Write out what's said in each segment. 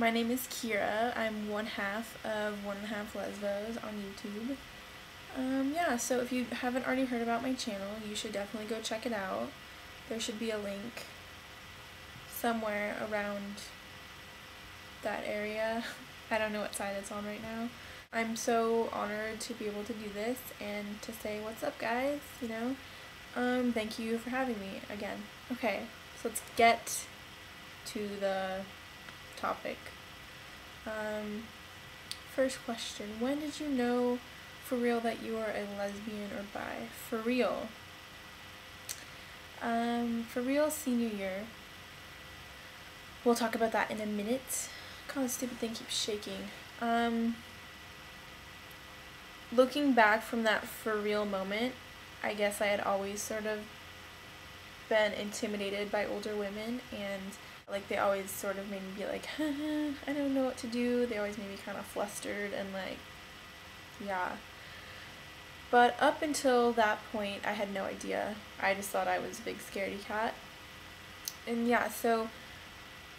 My name is Kira. I'm one half of One and a Half Lesbos on YouTube. Yeah, so if you haven't already heard about my channel, you should definitely go check it out. There should be a link somewhere around that area. I don't know what side it's on right now. I'm so honored to be able to do this and to say what's up, guys, Thank you for having me again. Okay, so let's get to the topic. First question, when did you know for real that you are a lesbian or bi? For real. For real, senior year. We'll talk about that in a minute. God, this stupid thing keeps shaking. Looking back from that for real moment, I guess I had always sort of been intimidated by older women, and they always sort of made me be like, I don't know what to do. They always made me kind of flustered and yeah. But up until that point, I had no idea. I just thought I was a big scaredy cat. And yeah, so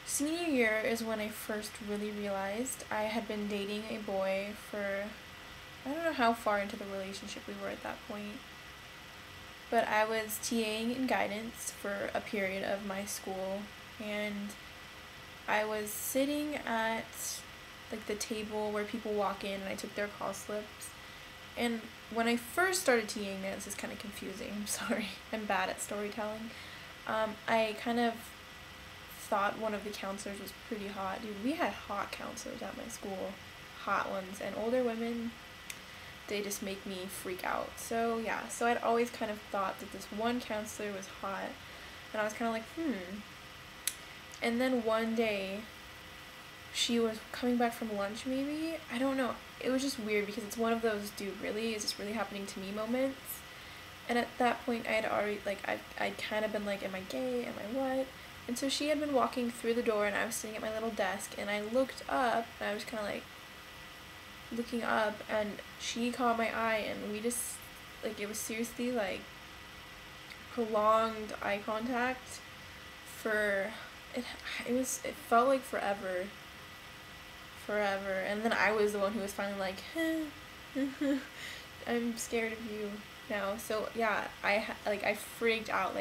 senior year is when I first really realized. I had been dating a boy for, I don't know how far into the relationship we were at that point, but I was TAing in guidance for a period of my school, and I was sitting at the table where people walk in and I took their call slips. And when I first started TAing, this is kind of confusing, I'm sorry, I'm bad at storytelling. I kind of thought one of the counselors was pretty hot. Dude, we had hot counselors at my school, hot ones, and older women, they just make me freak out. So yeah, so I'd always kind of thought that this one counselor was hot, and I was kind of like, And then one day, she was coming back from lunch maybe, I don't know, it was just weird because it's one of those, dude, really, is this really happening to me moments? And at that point I had already, I'd kind of been like, am I gay, am I what? And so she had been walking through the door and I was sitting at my little desk and I looked up and I was kind of looking up and she caught my eye and we just, it was seriously prolonged eye contact for, it felt like forever, and then I was the one who was finally I'm scared of you now. So yeah, I freaked out,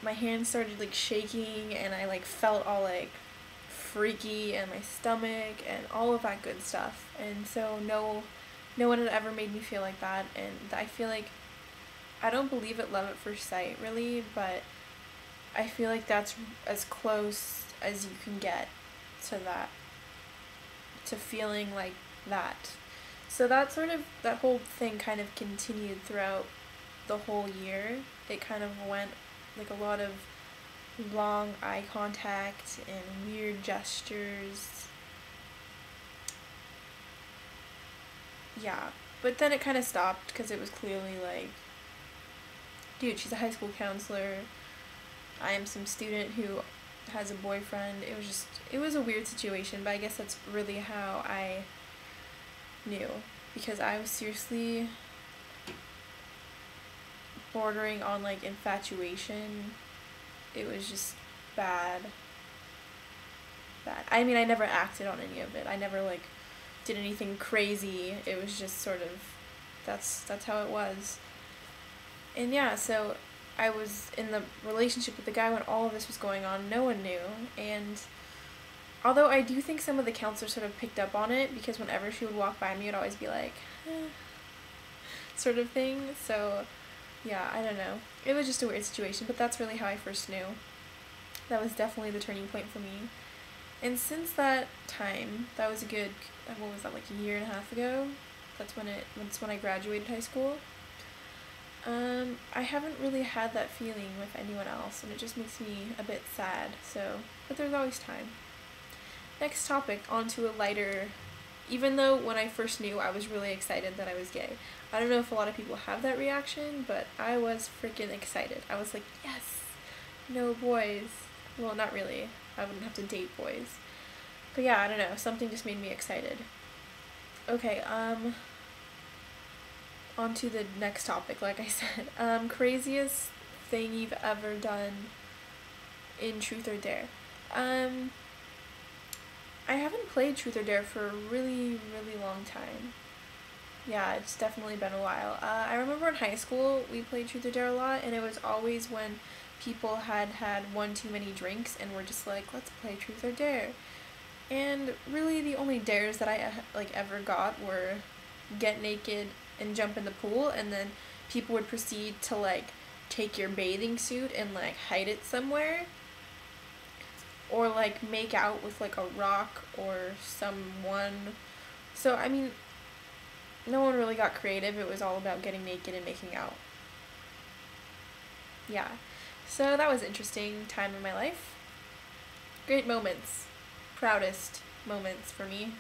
my hands started shaking and I felt all freaky and my stomach and all of that good stuff. And so no one had ever made me feel like that, and I feel I don't believe it love at first sight really, but I feel that's as close as you can get to that, to feeling like that. So that whole thing kind of continued throughout the whole year. It kind of went a lot of long eye contact and weird gestures. Yeah, but then it kind of stopped because it was clearly dude, she's a high school counselor. I am some student who has a boyfriend. It was a weird situation, but I guess that's really how I knew, because I was seriously bordering on infatuation. It was just bad. I mean, I never acted on any of it. I never did anything crazy. It was just sort of, that's how it was. And yeah, so I was in the relationship with the guy when all of this was going on. No one knew. And although I do think some of the counselors sort of picked up on it, because whenever she would walk by me, it would always be sort of thing. So yeah, I don't know. It was just a weird situation, but that's really how I first knew. That was definitely the turning point for me. And since that time, that was a good, what was that, a year and a half ago? That's when I graduated high school. I haven't really had that feeling with anyone else, and it just makes me a bit sad, but there's always time. Next topic, onto a lighter, even though when I first knew, I was really excited that I was gay. I don't know if a lot of people have that reaction, but I was freaking excited. I was like, yes, no boys. Well, not really. I wouldn't have to date boys. But yeah, I don't know, something just made me excited. Okay, on to the next topic, like I said. Craziest thing you've ever done in Truth or Dare. Um, I haven't played Truth or Dare for a really, really long time. Yeah, it's definitely been a while. I remember in high school we played Truth or Dare a lot, and it was always when people had had one too many drinks and were just like, let's play Truth or Dare. And really the only dares that I like ever got were get naked and jump in the pool, and then people would proceed to like take your bathing suit and like hide it somewhere, or like make out with like a rock or someone. So I mean, no one really got creative. It was all about getting naked and making out. Yeah. So that was an interesting time in my life. Great moments. Proudest moments for me.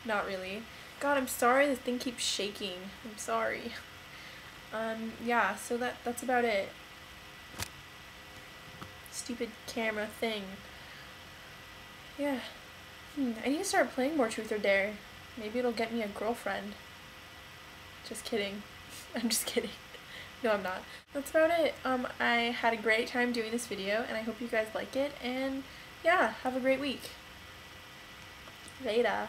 Not really. God, I'm sorry the thing keeps shaking. I'm sorry. Yeah, so that's about it. Stupid camera thing. Yeah. I need to start playing more Truth or Dare. Maybe it'll get me a girlfriend. Just kidding. I'm just kidding. No, I'm not. That's about it. I had a great time doing this video, and I hope you guys like it, and yeah, have a great week. Later.